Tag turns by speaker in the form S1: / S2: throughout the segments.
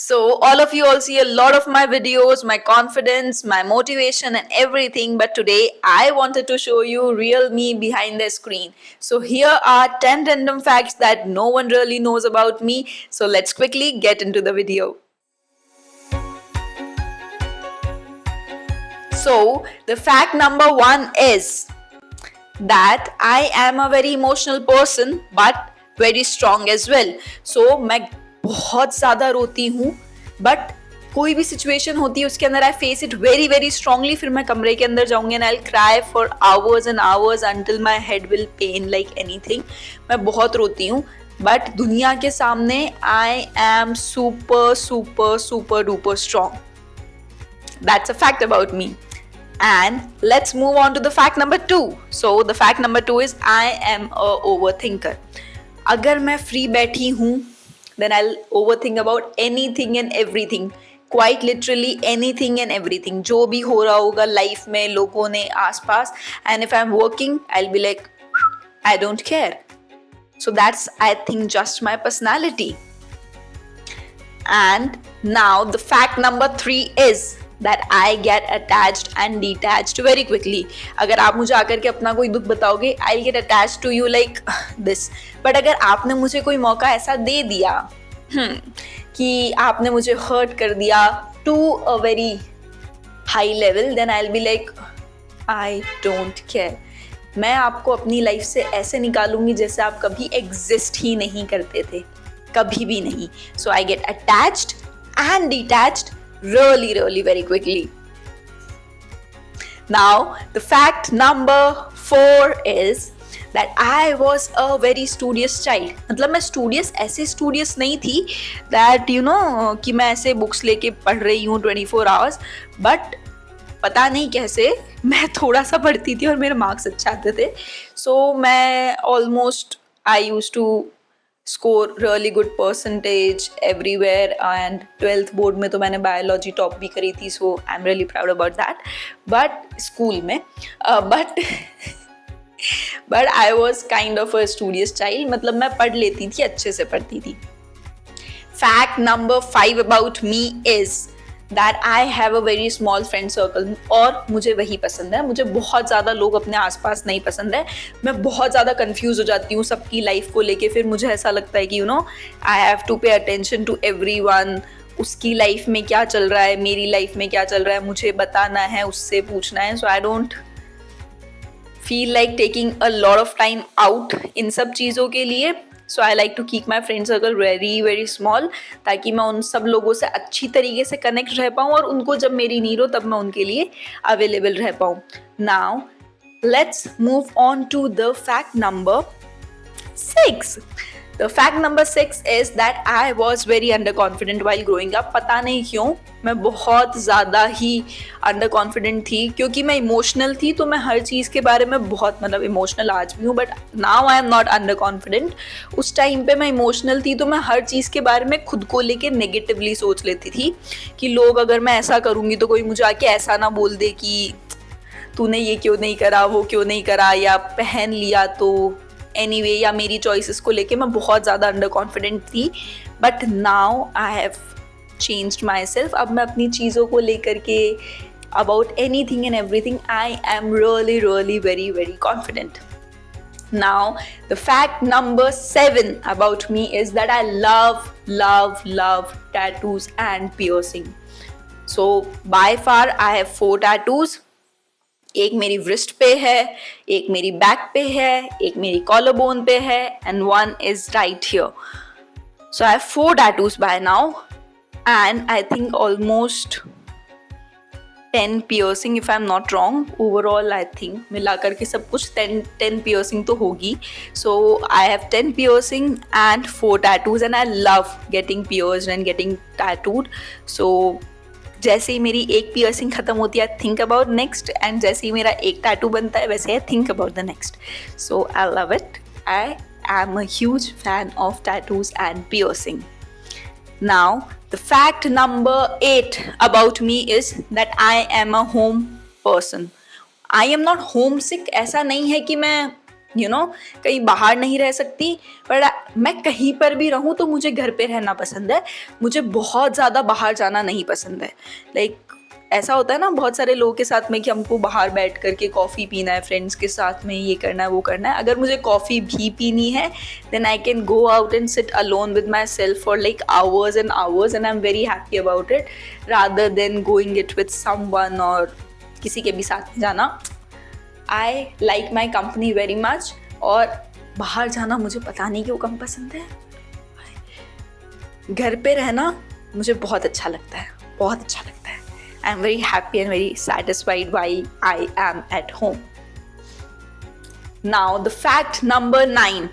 S1: So, all of you all see a lot of my videos, my confidence, my motivation, and everything. But today, I wanted to show you real me behind the screen. So, here are 10 random facts that no one really knows about me. So, let's quickly get into the video. So, the fact number one is that I am a very emotional person, but very strong as well. So, मैं बहुत ज़्यादा रोती हूँ, but कोई भी situation होती है उसके अंदर I face it very very strongly. फिर मैं कमरे के अंदर जाऊंगी and I cry for hours and hours until my head will pain like anything. मैं बहुत रोती हूँ, बट दुनिया के सामने I am super super super duper strong. That's a fact about me. And let's move on to the fact number 2. So the fact number 2 is I am a overthinker. अगर मैं free बैठी हूँ, then I'll overthink about anything and everything. Quite literally anything and everything. जो भी हो रहा होगा life में, लोगों ने आसपास. And if I'm working, I'll be like, I don't care. So that's, I think, just my personality. And now the fact number 3 is that I get attached and detached very quickly. अगर आप मुझे आकर के अपना कोई दुख बताओगे, I'll get attached to you like this. But अगर आपने मुझे कोई मौका ऐसा दे दिया कि आपने मुझे hurt कर दिया to a very high level, then I'll be like, I don't care. मैं आपको अपनी लाइफ से ऐसे निकालूंगी जैसे आप कभी exist ही नहीं करते थे, कभी भी नहीं. So I get attached and detached really very quickly. Now the fact number 4 is that I was a very studious child. मतलब मैं studious ऐसे studious नहीं थी that you know कि मैं ऐसे books लेके पढ़ रही हूँ 24 hours, but पता नहीं कैसे मैं थोड़ा सा पढ़ती थी और मेरे मार्क्स अच्छे आते थे. So मैं almost I used to score really good percentage everywhere, and 12th board में तो मैंने biology top भी करी थी, so I'm really proud about that. But school में but I was kind of a studious child. मतलब मैं पढ़ लेती थी, अच्छे से पढ़ती थी. Fact number 5 about me is that I have a very small friend circle. और मुझे वही पसंद है. मुझे बहुत ज़्यादा लोग अपने आसपास नहीं पसंद है. मैं बहुत ज़्यादा कंफ्यूज हो जाती हूँ सबकी लाइफ को लेके. फिर मुझे ऐसा लगता है कि you know I have to pay attention to everyone. उसकी लाइफ में क्या चल रहा है, मेरी लाइफ में क्या चल रहा है, मुझे बताना है, उससे पूछना है. So I don't feel like taking a lot of time out इन सब चीज़ों के लिए. So I like to keep my friend circle very very small, ताकि मैं उन सब लोगों से अच्छी तरीके से कनेक्ट रह पाऊँ और उनको जब मेरी नीड हो तब मैं उनके लिए अवेलेबल रह पाऊँ. Now let's move on to the fact number 6. The fact number 6 is that I was very underconfident while growing up. पता नहीं क्यों मैं बहुत ज़्यादा ही underconfident थी, क्योंकि मैं emotional थी तो मैं हर चीज़ के बारे में बहुत मतलब emotional आज भी हूँ, but now I am not underconfident. उस टाइम पे मैं emotional थी तो मैं हर चीज़ के बारे में खुद को लेके negatively सोच लेती थी कि लोग अगर मैं ऐसा करूँगी तो कोई मुझे आके ऐसा ना बोल दे कि तूने ये क्यों नहीं करा, वो क्यों नहीं करा, या पहन लिया तो एनीवे या मेरी चॉइसेस को लेके मैं बहुत ज़्यादा अंडर कॉन्फिडेंट थी. But now I have changed my self. अब मैं अपनी चीज़ों को लेकर के about any thing and everything I am really very very confident. Now the fact number 7 about me is that I love tattoos and piercing. So by far I have 4 tattoos. एक मेरी wrist पे है, एक मेरी back पे है, एक मेरी collarbone पे है, and one is right here. So I have 4 tattoos by now, and I think almost 10 piercing if I'm not wrong. Overall I think मिला करके सब कुछ 10 piercing तो होगी. So I have 10 piercing and 4 tattoos, and I love getting pierced and getting tattooed. So जैसे ही मेरी एक piercing खत्म होती है I think about next, and जैसे ही मेरा एक टैटू बनता है वैसे I think about the next. So I love it. I am a huge fan of tattoos and piercing. Now the fact number 8 about me is that I am a home person. I am not homesick. ऐसा नहीं है कि मैं कहीं बाहर नहीं रह सकती, पर मैं कहीं पर भी रहूं तो मुझे घर पे रहना पसंद है। मुझे बहुत ज़्यादा बाहर जाना नहीं पसंद है। लाइक ऐसा होता है ना बहुत सारे लोगों के साथ में कि हमको बाहर बैठ करके कॉफ़ी पीना है, फ्रेंड्स के साथ में ये करना है वो करना है। अगर मुझे कॉफ़ी भी पीनी है then I can go out and sit alone with myself for like hours and hours and I am very happy about it, rather than going it with someone और किसी के भी साथ में जाना। I like my company very much. और बाहर जाना मुझे पता नहीं क्यों कम पसंद है। घर पे रहना मुझे बहुत अच्छा लगता है, बहुत अच्छा लगता है। आई am very happy and very satisfied while I am at home. Now, the fact number 9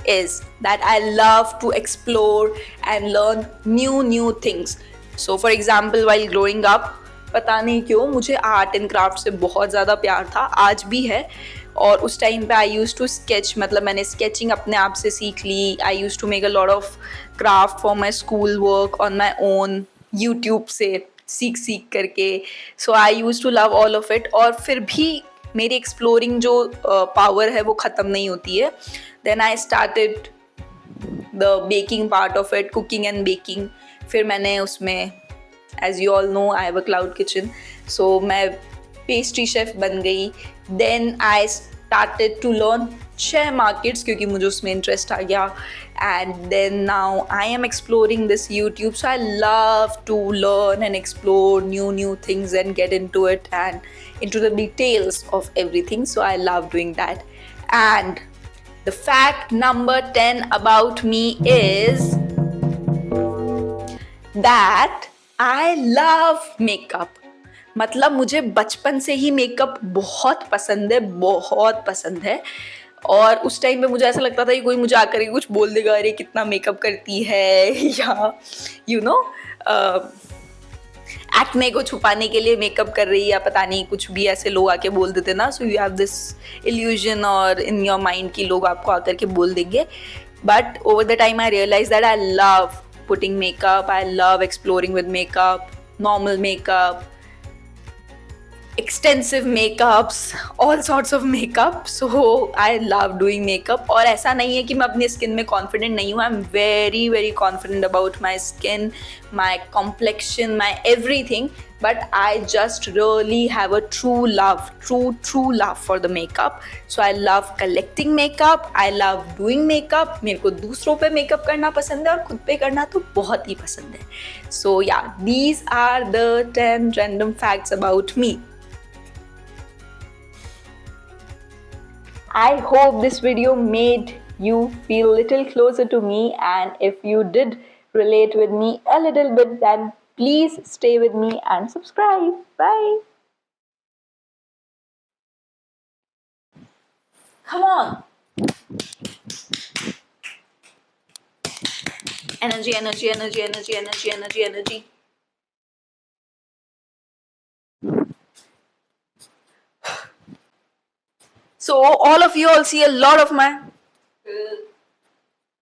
S1: is that I love to explore and learn new things. So, for example, while growing up, पता नहीं क्यों मुझे art and craft से बहुत ज़्यादा प्यार था, आज भी है। और उस टाइम पे आई यूज़ टू स्केच, मतलब मैंने स्केचिंग अपने आप से सीख ली। I use to make a lot of craft for my school work on my own, YouTube से सीख करके। So I use to love all of it. और फिर भी मेरी एक्सप्लोरिंग जो पावर है वो ख़त्म नहीं होती है। Then I started the baking part of it, cooking and baking. फिर मैंने उसमें, as you all know, I have a cloud kitchen, so मैं पेस्ट्री शेफ बन गई। Then I started to learn share markets क्योंकि मुझे उसमें इंटरेस्ट आ गया। And then now I am exploring this YouTube, so I love to learn and explore new things and get into it and into the details of everything. So I love doing that. And the fact number 10 about me is that I love makeup. मतलब मुझे बचपन से ही makeup बहुत पसंद है, बहुत पसंद है। और उस टाइम पे मुझे ऐसा लगता था कि कोई मुझे आकर के कुछ बोल देगा, अरे कितना मेकअप करती है, या यू नो एक्ने को छुपाने के लिए मेकअप कर रही है, या पता नहीं कुछ भी ऐसे लोग आके बोल देते ना। So you have this illusion और इन योर माइंड की लोग आपको आकर के बोल देंगे। But over the time I realise that I love putting makeup, I love exploring with makeup, normal makeup, extensive makeups, all sorts of makeup. So I love doing makeup. और ऐसा नहीं है कि मैं अपनी स्किन में कॉन्फिडेंट नहीं हूँ। आई am very very confident about my skin, my complexion, my everything. But I just really have a true love for the makeup. So I love collecting makeup, I love doing makeup. मेरे को दूसरों पे makeup करना पसंद है और खुद पे करना तो बहुत ही पसंद है. So yeah, these are the 10 random facts about me. I hope this video made you feel a little closer to me, and if you did relate with me a little bit, then please stay with me and subscribe. Bye. Come on. Energy, energy, energy, energy, energy, energy, energy. So all of you all see a lot of my